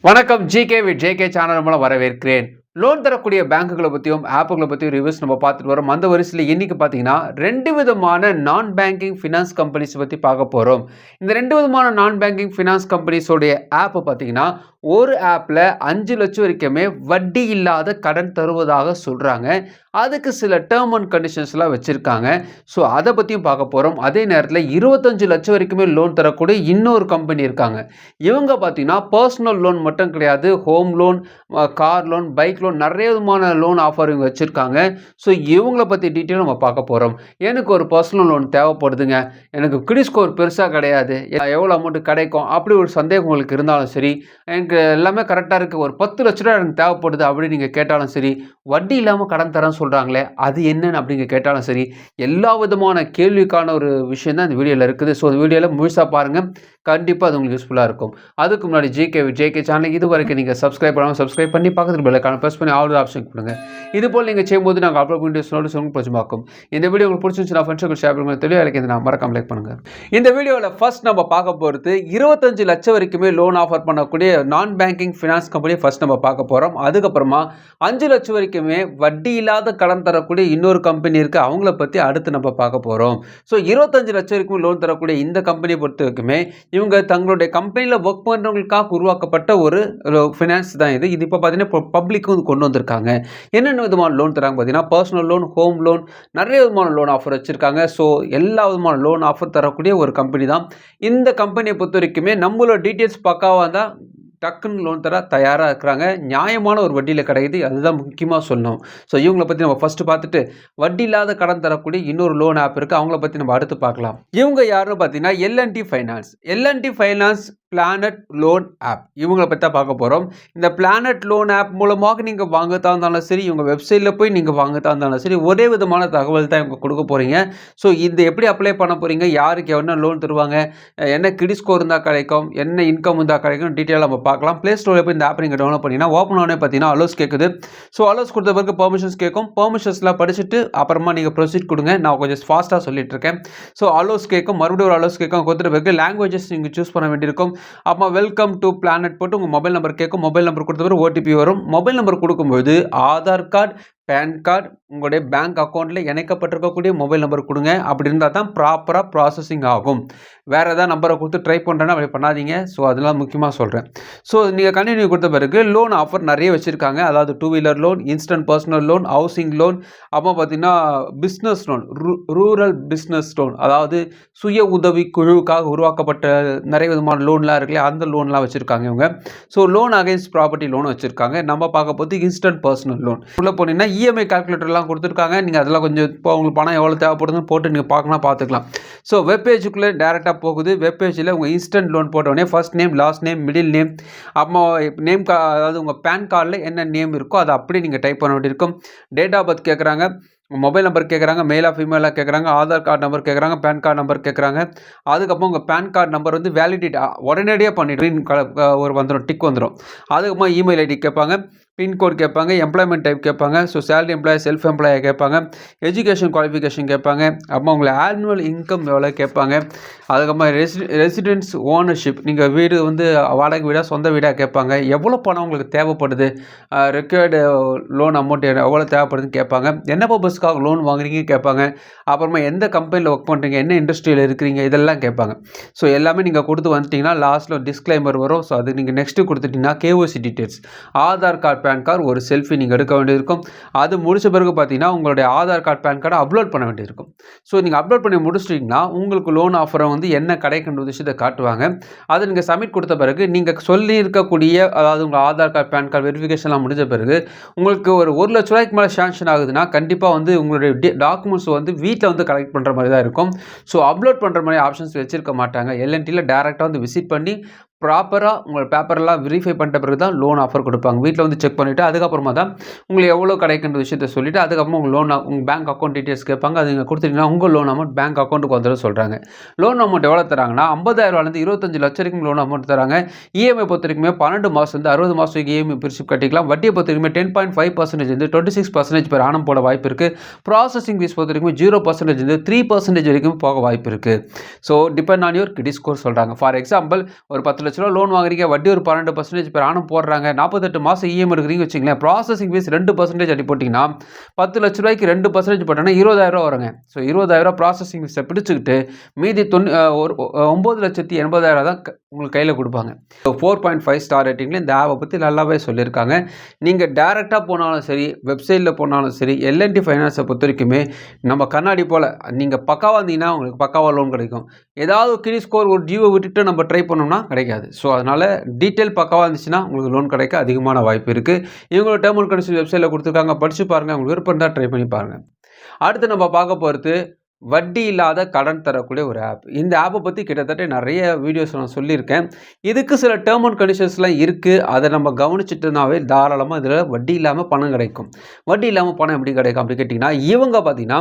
வணக்கம். GK with JK channel மூலம் வரவேற்கிறேன். லோன் தரக்கூடிய பேங்குகளை பற்றியும் ஆப்புகளை பற்றியும் ரிவ்யூஸ் நம்ம பார்த்துட்டு வரோம். அந்த வரிசையில் இன்னைக்கு பார்த்தீங்கன்னா 2 விதமான நான் பேங்கிங் ஃபினான்ஸ் கம்பெனிஸ் பற்றி பார்க்க போகிறோம். இந்த 2 விதமான நான் பேங்கிங் ஃபினான்ஸ் கம்பெனிஸோடைய ஆப் பார்த்தீங்கன்னா ஒரு ஆப்பில் 5 லட்சம் வரைக்குமே வட்டி இல்லாத கடன் தருவதாக சொல்கிறாங்க. அதுக்கு சில டேர்ம் அண்ட் கண்டிஷன்ஸ்லாம் வச்சுருக்காங்க. ஸோ அதை பற்றியும் பார்க்க போகிறோம். அதே நேரத்தில் 25 லட்சம் வரைக்குமே லோன் தரக்கூடிய இன்னொரு கம்பெனி இருக்காங்க. இவங்க பார்த்தீங்கன்னா பர்சனல் லோன் மட்டும் கிடையாது, home loan, car loan, bike loan, நிறைய விதமான லோன் ஆஃபர் இவங்க வச்சுருக்காங்க. ஸோ இவங்கள பற்றி டீட்டெயில் நம்ம பார்க்க போகிறோம். எனக்கு ஒரு பர்சனல் லோன் தேவைப்படுதுங்க, எனக்கு கிரெடிட் ஸ்கோர் பெருசாக கிடையாது, எவ்வளோ அமௌண்ட்டு கிடைக்கும் அப்படி ஒரு சந்தேகம் உங்களுக்கு இருந்தாலும் சரி, எனக்கு எல்லாமே கரெக்டாக இருக்குது, ஒரு 10 லட்ச ரூபா எனக்கு தேவைப்படுது அப்படின்னு நீங்கள் கேட்டாலும் சரி, வட்டி இல்லாமல் கடன் தரேன்னு சொல்கிறாங்களே அது என்னன்னு அப்படிங்க கேட்டாலும் சரி, எல்லா விதமான கேள்விக்கான ஒரு விஷயம் தான் இந்த வீடியோவில் இருக்குது. ஸோ இந்த வீடியோவில் முழுசாக பாருங்கள், கண்டிப்பாக அது உங்களுக்கு யூஸ்ஃபுல்லாக இருக்கும். அதுக்கு முன்னாடி ஜேகே சேனல் இது வரைக்கும் நீங்கள் சப்ஸ்கிரைப் பண்ணாமல் சப்ஸ்கிரைப் பண்ணி பக்கத்தில் பெல்லைக்கான ப்ரெஸ் பண்ணி ஆல் ஆப்ஷன் கொடுங்க. இது போல் நீங்கள் செய்யும்போது நாங்கள் அப்லோட் வீடியோஸ் உங்களுக்கு பிடிச்சிருக்கும். இந்த வீடியோ உங்களுக்கு பிடிச்சிருந்துச்சுன்னா ஃப்ரெண்ட்ஸுக்கு ஷேர் பண்ணுங்கள். தெளிவாக எனக்கு நான் மறக்காம லைக் பண்ணுங்கள். இந்த வீடியோவில் ஃபர்ஸ்ட் நம்ம பார்க்க போகிறது 25 லட்சம் வரைக்குமே லோன் ஆஃபர் பண்ணக்கூடிய நான் பேங்கிங் ஃபினான்ஸ் கம்பெனி ஃபர்ஸ்ட் நம்ம பார்க்க போகிறோம். அதுக்கப்புறமா 5 லட்சம் வரைக்குமே வட்டி இல்லாத கடன் தரக்கூடிய இன்னொரு கம்பெனி இருக்குது, அவங்கள பற்றி அடுத்து நம்ம பார்க்க போகிறோம். ஸோ 25 லட்சம் வரைக்கும் லோன் தரக்கூடிய இந்த கம்பெனியை பொறுத்த வரைக்குமே இவங்க தங்களுடைய கம்பெனியில் ஒர்க் பண்ணுறவங்களுக்காக உருவாக்கப்பட்ட ஒரு ஃபினான்ஸ் தான் இது. இப்போ பார்த்தீங்கன்னா பப்ளிக்கும் கொண்டு வந்திருக்காங்க. என்னென்ன விதமான லோன் தராங்க பார்த்தீங்கன்னா பர்சனல் லோன், ஹோம் லோன், நிறைய விதமான லோன் ஆஃபர் வச்சுருக்காங்க. ஸோ எல்லா விதமான லோன் ஆஃபர் தரக்கூடிய ஒரு கம்பெனி தான். இந்த கம்பெனியை பொறுத்த வரைக்குமே நம்மளோட டீட்டெயில்ஸ் பக்காவாக தான் டக்குன்னு லோன் தர தயாராக இருக்கிறாங்க. நியாயமான ஒரு வட்டியில் கிடைக்குது, அதுதான் முக்கியமாக சொல்லணும். ஸோ இவங்களை பற்றி நம்ம ஃபஸ்ட்டு பார்த்துட்டு வட்டி இல்லாத கடன் தரக்கூடிய இன்னொரு லோன் ஆப் இருக்குது, அவங்கள பற்றி நம்ம அடுத்து பார்க்கலாம். இவங்க யாருன்னு பார்த்தீங்கன்னா L and T finance planet loan app, இவங்களை பற்றி தான் பார்க்க போகிறோம். இந்த பிளானட் லோன் ஆப் மூலமாக நீங்கள் வாங்கத்தான் இருந்தாலும் சரி, இவங்க வெப்சைட்டில் போய் நீங்கள் வாங்கத்தான் இருந்தாலும் சரி, ஒரே விதமான தகவல் தான் இவங்க கொடுக்க போகிறீங்க. ஸோ இது எப்படி அப்ளை பண்ண போகிறீங்க, யாருக்கு என்ன லோன் தருவாங்க, என்ன கிரெடிட் ஸ்கோர் இருந்தால் கிடைக்கும், என்ன இன்கம் இருந்தால் கிடைக்கும், டீட்டெயிலாக நம்ம பார்க்கலாம். ப்ளே ஸ்டோரில் போய் இந்த ஆப் நீங்கள் டவுன்லோட் பண்ணிங்கன்னா ஓப்பன் ஆனே பார்த்தீங்கன்னா அலோஸ் கேட்குது. ஸோ அலோஸ் கொடுத்த பிறகு பெர்மிஷன்ஸ் கேட்கும். பெர்மிஷன்ஸ்லாம் படிச்சுட்டு அப்புறமா நீங்கள் ப்ரொசீட் கொடுங்க. நான் கொஞ்சம் ஃபாஸ்ட்டாக சொல்லிட்டு இருக்கேன். ஸோ அலோஸ் கேட்கும், மறுபடியும் ஒரு அலோஸ் கேட்கும். கொடுத்துட்ட பிறகு லாங்குவேஜஸ் நீங்கள் சூஸ் பண்ண வேண்டியிருக்கும். அப்போ வெல்கம் டு பிளானட் போட்டு உங்கள் மொபைல் நம்பர் கேட்கும். மொபைல் நம்பர் கொடுத்த பிறகு ஓடிபி வரும். மொபைல் நம்பர் கொடுக்கும்போது ஆதார் கார்டு, பேன் கார்டு, உங்களுடைய பேங்க் அக்கௌண்ட்டில் இணைக்கப்பட்டிருக்கக்கூடிய மொபைல் நம்பர் கொடுங்க. அப்படி இருந்தால் தான் ப்ராப்பராக ப்ராசஸிங் ஆகும். வேறு ஏதாவது நம்பரை கொடுத்து ட்ரை பண்ணுறேன்னா அப்படி பண்ணாதீங்க. ஸோ அதெல்லாம் முக்கியமாக சொல்கிறேன். ஸோ நீங்கள் கண்டினியூ கொடுத்த பிறகு லோன் ஆஃபர் நிறைய வச்சுருக்காங்க. அதாவது 2 wheeler loan, instant personal loan, housing loan, அப்புறம் பார்த்தீங்கன்னா business loan, rural business loan, அதாவது சுய உதவி குழுவுக்காக உருவாக்கப்பட்ட நிறைய விதமான லோன்லாம் இருக்குல்ல, அந்த லோன்லாம் வச்சுருக்காங்க இவங்க. So loan against property loan வச்சுருக்காங்க. நம்ம பார்க்க போது இன்ஸ்டன்ட் பர்சனல் லோன் உள்ளே போனீங்கன்னா இஎம்ஐ கால்குலேட்டர்லாம் கொடுத்துருக்காங்க. நீங்கள் அதெல்லாம் கொஞ்சம் இப்போ உங்களுக்கு பணம் எவ்வளோ தேவைப்படுதுன்னு போட்டு நீங்கள் பார்த்துக்கலாம். ஸோ வெப்பேஜுக்குள்ளே டேரெக்டாக போகுது. வெப்பேஜில் உங்கள் இன்ஸ்டன்ட் லோன் போட்டோடனே first name, last name, middle name, அப்புறம் நேம் அதாவது உங்கள் பேன் கார்டில் என்ன நேம் இருக்கோ அதை அப்படியே நீங்கள் டைப் பண்ண வேண்டியிருக்கும். டேட் ஆஃப் பர்த் கேட்குறாங்க, மொபைல் நம்பர் கேட்குறாங்க, மெயிலாக ஃபீமேலாக கேட்குறாங்க, ஆதார் கார்டு நம்பர் கேட்குறாங்க, பேன் கார்டு நம்பர் கேட்குறாங்க. அதுக்கப்புறம் உங்கள் பேன் கார்டு நம்பர் வந்து வேலிடேட் உடனடியாக பண்ணிவிட்டு ஒரு வந்துடும், டிக் வந்துடும். அதுக்கப்புறமா இமெயில் ஐடி கேட்பாங்க, பின்கோட் கேட்பாங்க, எம்ப்ளாய்மெண்ட் டைப் கேட்பாங்க, ஸோ சேலரி எம்ப்ளாயி, செல்ஃப் எம்ப்ளாயை கேட்பாங்க, எஜுகேஷன் குவாலிஃபிகேஷன் கேட்பாங்க, அப்புறம் உங்களை ஆனுவல் இன்கம் எவ்வளோ கேட்பாங்க. அதுக்கப்புறமா ரெசிடென்ஸ் ஓனர்ஷிப், நீங்கள் வீடு வந்து வாடகை வீடாக சொந்த வீடாக கேட்பாங்க. எவ்வளோ பணம் உங்களுக்கு தேவைப்படுது, ரெக்யர்டு லோன் அமௌண்ட் எவ்வளோ தேவைப்படுதுன்னு கேட்பாங்க. என்ன பர்பஸ்க்காக லோன் வாங்குறீங்க கேட்பாங்க. அப்புறமா எந்த கம்பெனியில் ஒர்க் பண்ணுறீங்க, என்ன இண்டஸ்ட்ரியில் இருக்கிறீங்க, இதெல்லாம் கேட்பாங்க. ஸோ எல்லாமே நீங்கள் கொடுத்து வந்துட்டிங்கன்னா லாஸ்ட்டில் டிஸ்க்ளைமர் வரும். ஸோ அது நீங்கள் நெக்ஸ்ட்டு கொடுத்துட்டிங்கன்னா KYC details, Aadhaar card, PAN card, ஒரு செல்ஃபி நீங்கள் எடுக்க வேண்டியிருக்கும். அது முடிச்ச பிறகு பார்த்தீங்கன்னா உங்களுடைய ஆதார் கார்டு, பேன் கார்டை அப்லோட் பண்ண வேண்டியிருக்கும். ஸோ நீங்கள் அப்லோட் பண்ணி முடிச்சிட்டிங்கன்னா உங்களுக்கு லோன் ஆஃபரை வந்து என்ன கிடைக்கின்ற விஷயத்தை காட்டுவாங்க. அதை நீங்கள் சப்மிட் கொடுத்த பிறகு நீங்கள் சொல்லி இருக்கக்கூடிய, அதாவது உங்கள் ஆதார் கார்டு, பேன் கார்டு வெரிஃபிகேஷன்லாம் முடிஞ்ச பிறகு உங்களுக்கு ஒரு 1 லட்ச ரூபாய்க்கு மேலே சாங்ஷன் ஆகுதுன்னா கண்டிப்பாக வந்து உங்களுடைய டாக்குமெண்ட்ஸ் வந்து வீட்டில் வந்து கலெக்ட் பண்ணுற மாதிரி தான் இருக்கும். ஸோ அப்லோட் பண்ணுற மாதிரி ஆப்ஷன்ஸ் வச்சுருக்க மாட்டாங்க. எல்என்டியில் டேரெக்டாக வந்து விசிட் பண்ணி ப்ராப்பராக உங்கள் பேப்பரெல்லாம் வெரிஃபை பண்ணிட்ட பிறகு தான் லோன் ஆஃபர் கொடுப்பாங்க. வீட்டில் வந்து செக் பண்ணிவிட்டு அதுக்கப்புறமா தான் உங்களுக்கு எவ்வளோ கிடைக்கின்ற விஷயத்தை சொல்லிவிட்டு அதுக்கப்புறமா உங்கள் உங்கள் பேங்க் அக்கௌண்ட் டீட்டெயில்ஸ் கேட்பாங்க. அது நீங்கள் கொடுத்தீங்கன்னா உங்கள் லோன் அமௌண்ட் பேங்க் அக்கௌண்ட்டுக்கு வந்துடும் சொல்கிறாங்க. லோன் அமௌண்ட் எவ்வளோ தராங்கன்னா 50,000 25 லட்சம் வரைக்கும் லோன் அமௌண்ட் தராங்க. இஎம்ஐ பொறுத்த வரைக்குமே 12 மாதம் வந்து 60 மாதம் வரைக்கும் இஎம்ஐ பிரிச்சு கட்டிக்கலாம். வட்டியை பொறுத்த வரைக்குமே 10.5% வந்து 26% per annum போட வாய்ப்பு இருக்குது. ப்ராசஸிங் ஃபீஸ் பொறுத்த வரைக்கும் 0% வந்து 3% வரைக்கும் போக வாய்ப்பு இருக்குது. So depend on your credit score சொல்கிறாங்க. ஃபார் எக்ஸாம்பிள் ஒரு 10 லட்ச ரூபா லோன் வாங்குறீங்க, வட்டி ஒரு 12% per annum போடுறாங்க, 48 மாதம் இஎம்ஐ எடுக்கிறீங்கன்னு வச்சுங்களேன், ப்ராசஸிங் ஃபீஸ் 2% அடி போட்டிங்கன்னா 10 லட்ச ரூபாய்க்கு 2% போட்டோன்னா 20,000 வருங்க. ஸோ 20,000 ப்ராசஸிங் ஃபீஸை பிடிச்சிக்கிட்டு மீதி 9,80,000 தான் உங்களுக்கு கையில் கொடுப்பாங்க. ஸோ 4.5 ஸ்டார் ரேட்டிங்கில் இந்த ஆப்பை பற்றி நல்லாவே சொல்லியிருக்காங்க. நீங்கள் டேரெக்டாக போனாலும் சரி, வெப்சைட்டில் போனாலும் சரி, எல்என்டி ஃபைனான்ஸை பொறுத்த வரைக்குமே நம்ம கண்ணாடி போல் நீங்கள் பக்காவாக இருந்தீங்கன்னா உங்களுக்கு பக்காவாக லோன் கிடைக்கும். ஏதாவது கிரெடிட் ஸ்கோர் ஒரு டியூவை விட்டுட்டு நம்ம ட்ரை பண்ணோம்னா கிடைக்காது. ஸோ அதனால் டீட்டெயில் பக்காவாக இருந்துச்சுன்னா உங்களுக்கு லோன் கிடைக்க அதிகமான வாய்ப்பு இருக்குது. இவங்களோட டேர்ம் அண்ட் கண்டிஷன் வெப்சைட்டில் கொடுத்துருக்காங்க, படித்து பாருங்கள். உங்களுக்கு விருப்பம் இருந்தால் ட்ரை பண்ணி பாருங்கள். அடுத்து நம்ம பார்க்க போகிறது வட்டி இல்லாத கடன் தரக்கூடிய ஒரு ஆப். இந்த ஆப்பை பற்றி கிட்டத்தட்ட நிறைய வீடியோஸ் நான் சொல்லியிருக்கேன். இதுக்கு சில டேர்ம் அண்ட் கண்டிஷன்ஸ்லாம் இருக்குது. அதை நம்ம கவனிச்சுட்டுனாவே தாராளமாக இதில் வட்டி இல்லாமல் பணம் கிடைக்கும். வட்டி இல்லாமல் பணம் எப்படி கிடைக்கும் அப்படி கேட்டிங்கன்னா, இவங்க பார்த்தீங்கன்னா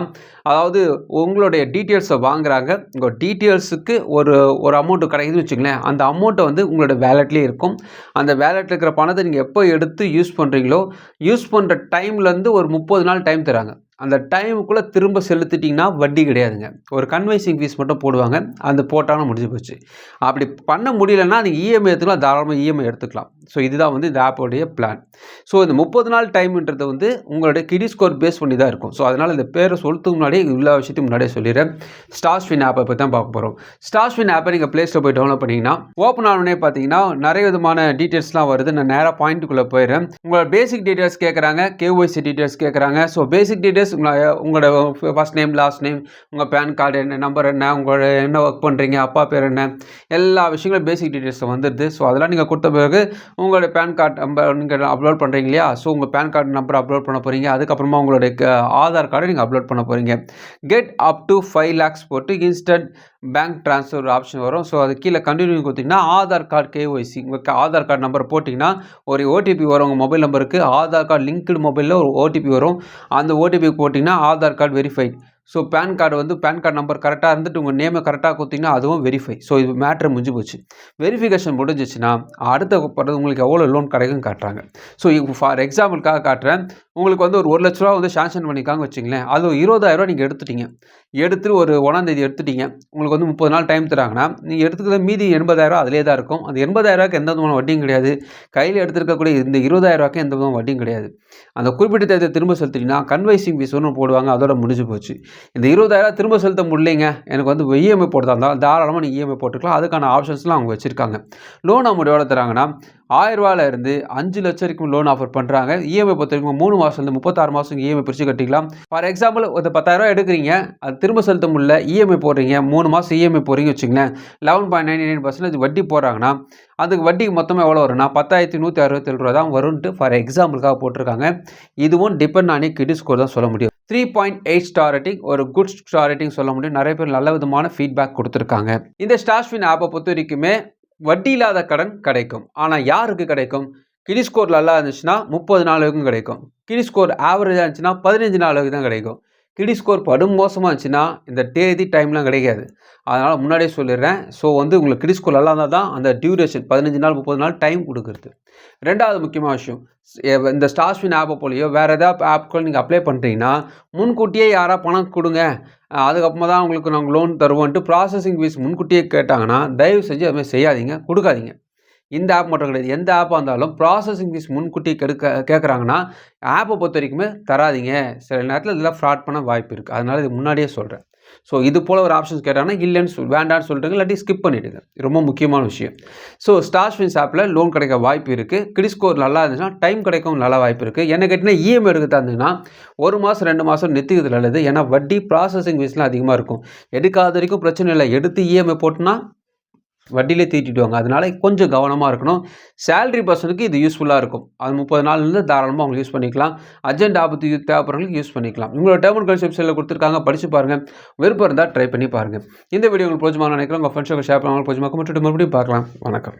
அதாவது உங்களுடைய டீட்டெயில்ஸை வாங்குறாங்க. உங்கள் டீட்டெயில்ஸுக்கு ஒரு அமௌண்ட்டு கிடைக்குதுன்னு வச்சுங்களேன், அந்த அமௌண்ட்டை வந்து உங்களோட வேலெட்லேயே இருக்கும். அந்த வேலெட்டில் இருக்கிற பணத்தை நீங்கள் எப்போ எடுத்து யூஸ் பண்ணுறீங்களோ, யூஸ் பண்ணுற டைம்லேருந்து ஒரு 30 நாள் டைம் தராங்க. அந்த டைமுக்குள்ளே திரும்ப செலுத்திட்டிங்கன்னா வட்டி கிடையாதுங்க. ஒரு கன்வைசிங் ஃபீஸ் மட்டும் போடுவாங்க, அந்த போட்டாலும் முடிஞ்சு போச்சு. அப்படி பண்ண முடியலன்னா நீங்கள் இஎம்ஐ எடுத்துக்கலாம், தாராளமாக இஎம்ஐ எடுத்துக்கலாம். ஸோ இதுதான் வந்து இந்த ஆப்போடைய பிளான். ஸோ இந்த 30 நாள் டைம்ன்றது வந்து உங்களுடைய கிரெடிட் ஸ்கோர் பேஸ் பண்ணி தான் இருக்கும். ஸோ அதனால் இந்த பேரை சொல்கிறதுக்கு முன்னாடியே எல்லா விஷயத்துக்கு முன்னாடியே சொல்லிடுறேன். ஸ்டார்ஸ்வின் ஆப்பை பற்றி தான் பார்க்க போகிறோம். ஸ்டார்ஸ்வின் ஆப்பை நீங்கள் ப்ளே ஸ்டோர் போய் டவுன்லோட் பண்ணிங்கன்னா ஓப்பன் ஆனோடனே பார்த்தீங்கன்னா நிறைய விதமான டீட்டெயில்ஸ்லாம் வருது. நான் நேராக பாயிண்ட்டுக்குள்ளே போயிடுறேன். உங்களோட பேசிக் டீட்டெயில்ஸ் கேட்குறாங்க, கேஒய்சி டீட்டெயில்ஸ் கேட்குறாங்க. ஸோ பேசிக் டீட்டெயில்ஸ் உங்களோட ஃபர்ஸ்ட் நேம், லாஸ்ட் நேம், உங்கள் பேன் கார்டு என்ன, நம்பர் என்ன, உங்களோட என்ன ஒர்க் பண்ணுறீங்க, அப்பா பேர் என்ன, எல்லா விஷயங்களும் பேசிக் டீட்டெயில்ஸ் வந்துடுது. ஸோ அதெல்லாம் நீங்கள் கொடுத்த பிறகு உங்களோட பேன் கார்டு நம்பர் நீங்கள் அப்லோட் பண்ணுறீங்க இல்லையா, ஸோ உங்கள் பேன் கார்டு நம்பர் அப்லோட் பண்ண போகிறீங்க. அதுக்கப்புறமா உங்களுடைய ஆதார் கார்டை நீங்கள் அப்லோட் பண்ண போகிறீங்க. கெட் அப் டு 5 lakhs போட்டு இன்ஸ்டன்ட் பேங்க் ட்ரான்ஸ்ஃபர் ஆப்ஷன் வரும். ஸோ அது கீழே கண்டினியூ கொடுத்தீங்கன்னா ஆதார் கார்டு கேஒய்சி உங்கள் ஆதார் கார்டு நம்பர் போட்டிங்கன்னா ஒரு ஓடிபி வரும். உங்கள் மொபைல் நம்பருக்கு ஆதார் கார்டு லிங்க்டு மொபைலில் ஒரு ஓடிபி வரும். அந்த ஓடிபி போட்டிங்கன்னா Aadhaar card verified. So PAN card வந்து பேன் கார்டு நம்பர் கரெக்டாக இருந்துட்டு உங்கள் நேமை கரெக்டாக கொடுத்தீங்கன்னா அதுவும் வெரிஃபை. ஸோ இது மேட்ரு முடிஞ்சு போச்சு. வெரிஃபிகேஷன் முடிஞ்சிச்சுன்னா அடுத்த உங்களுக்கு எவ்வளோ லோன் கிடைக்குன்னு காட்டுறாங்க. ஸோ ஃபார் எக்ஸாம்பிளுக்காக காட்டுறேன். உங்களுக்கு வந்து ஒரு 1 லட்ச ரூபா வந்து சாங்ஷன் பண்ணிக்காங்க வச்சுங்களேன். அது 20,000 நீங்கள் எடுத்துட்டீங்க. எடுத்துட்டு ஒரு 1ஆம் தேதி எடுத்துட்டீங்க. உங்களுக்கு வந்து 30 நாள் டைம் தராங்கன்னா நீங்கள் எடுத்துக்கிற மீதி 80,000 அதிலே தான் இருக்கும். அந்த 80,000 எந்த விதமான வட்டியும் கிடையாது. கையில் எடுத்துருக்கக்கூடிய இந்த 20,000 எந்த விதமான வட்டியும் கிடையாது. அந்த குறிப்பிட்ட தேதியை திரும்ப செலுத்திட்டீங்கன்னா கன்வைசிங் ஃபீஸ் ஒன்று போடுவாங்க, அதோட முடிஞ்சு போச்சு. இந்த 20,000 திரும்ப செலுத்த முடியலைங்க, எனக்கு வந்து இஎம்ஐ போடுறதா இருந்தால் தாராளமாக நீங்கள் இஎம்ஐ போட்டுக்கலாம். அதுக்கான ஆப்ஷன்ஸ்லாம் அவங்க வச்சுருக்காங்க. லோன் அமௌண்ட் எவ்வளோ தராங்கன்னா 1000 ரூபாயிலிருந்து 5 லட்சம் வரைக்கும் லோன் ஆஃபர் பண்ணுறாங்க. இஎம்ஐ பொறுத்த வரைக்கும் 3 மாதத்துலேருந்து 36 மாதம் இஎம்ஐ பிரித்து கட்டிக்கலாம். ஃபார் எக்ஸாம்பிள் ஒரு 10,000 எடுக்கிறீங்க, அது திரும்ப செலுத்த முடியல, இஎம்ஐ போடுறீங்க, 3 மாதம் இஎம்ஐ போடுறீங்க வச்சுங்களேன், 11.99% வட்டி போடுறாங்கன்னா அதுக்கு வட்டிக்கு மொத்தமாக எவ்வளோ வரும்னா 10,167 ரூபா தான் வரும்ன்ட்டு ஃபார் எக்ஸாம்பிளுக்காக போட்டிருக்காங்க. இதுவும் டிபெண்ட் ஆனி கிரெடிட் ஸ்கோர் தான் சொல்ல முடியும். 3.8 ஸ்டார் ரேட்டிங் ஒரு குட் ஸ்டார் ரேட்டிங் சொல்ல முடியும். நிறைய பேர் நல்ல விதமான ஃபீட்பேக் கொடுத்துருக்காங்க. இந்த ஸ்டார்ஸ்வின் ஆப்பை பொறுத்த வரைக்குமே வட்டி இல்லாத கடன் கிடைக்கும். ஆனால் யாருக்கு கிடைக்கும்? கிரெடிட் ஸ்கோர் நல்லா இருந்துச்சுன்னா 30 நாள் வரைக்கும் கிடைக்கும். கிரெடிட் ஸ்கோர் ஆவரேஜாக இருந்துச்சுன்னா 15 நாள் வரைக்கும் தான் கிடைக்கும். கிரெடிட் ஸ்கோர் படும் மோசமாக இருந்துச்சுன்னா இந்த தேதி டைம்லாம் கிடைக்காது. அதனால் முன்னாடியே சொல்லிடுறேன். ஸோ வந்து உங்களுக்கு கிரெடிட் ஸ்கோர் நல்லா இருந்தால் தான் அந்த டியூரேஷன் 15 நாள் 30 நாள் டைம் கொடுக்குறது. ரெண்டாவது முக்கியமான விஷயம், இந்த ஸ்டார்ஸ்வின் ஆப்பை போலியோ வேறு ஏதாவது ஆப்கள் நீங்கள் அப்ளை பண்ணுறீங்கன்னா முன்கூட்டியே யாராவது பணம் கொடுங்க, அதுக்கப்புறமா தான் உங்களுக்கு நாங்கள் லோன் தருவோன்ட்டு ப்ராசஸிங் ஃபீஸ் முன்கூட்டியே கேட்டாங்கன்னா தயவு செஞ்சு அதுமாதிரி செய்யாதீங்க, கொடுக்காதீங்க. இந்த ஆப் மட்டும் கிடையாது, எந்த ஆப்பாக இருந்தாலும் ப்ராசஸிங் ஃபீஸ் முன்கூட்டி கேட்குறாங்கன்னா ஆப்பை பொறுத்த வரைக்குமே தராதிங்க. சில நேரத்தில் இதெல்லாம் ஃப்ராட் பண்ண வாய்ப்பு இருக்குது. அதனால் இது முன்னாடியே சொல்கிறேன். ஸோ இது போல் ஒரு ஆப்ஷன்ஸ் கேட்டாங்கன்னா இல்லைன்னு வேண்டான்னு சொல்லிட்டுங்க, இல்லாட்டி ஸ்கிப் பண்ணிவிடுங்க. ரொம்ப முக்கியமான விஷயம். ஸோ ஸ்டார்ஸ்வின் ஆப்பில் லோன் கிடைக்க வாய்ப்பு இருக்குது. கிரெடிட் ஸ்கோர் நல்லா இருந்துச்சுன்னா டைம் கிடைக்கும் நல்ல வாய்ப்பு இருக்குது. என்ன கேட்டிங்கன்னா இஎம்ஐ எடுக்க தந்தீங்கன்னா 1 மாதம் 2 மாதம் நிறுத்திக்கிறது நல்லது. ஏன்னா வட்டி ப்ராசஸிங் ஃபீஸ்லாம் அதிகமாக இருக்கும். எடுக்காத வரைக்கும் பிரச்சனை இல்லை, எடுத்து இஎம்ஐ போட்டுனா வட்டியிலே தீட்டிடுவாங்க. அதனால் கொஞ்சம் கவனமாக இருக்கணும். சேலரி பர்சனுக்கு இது யூஸ்ஃபுல்லாக இருக்கும். அது 30 நாள்லேருந்து தாராளமாக அவங்க யூஸ் பண்ணிக்கலாம். அர்ஜென்ட் ஆபத்து தேவைப்படுறவங்களுக்கு யூஸ் பண்ணிக்கலாம். உங்களோட டேர்ம் அண்ட் கண்டிஷன் வெப்சைட்டில் கொடுத்துருக்காங்க, படித்து பாருங்கள். விருப்பம் இருந்தால் ட்ரை பண்ணி பாருங்கள். இந்த வீடியோ உங்களுக்கு பிடிச்சமாக நினைக்கிறேன். உங்கள் ஃப்ரெண்ட்ஸுக்கு ஷேர் பண்ணுவாங்க. பிடிச்சமாக மட்டும் மறுபடியும் பார்க்கலாம். வணக்கம்.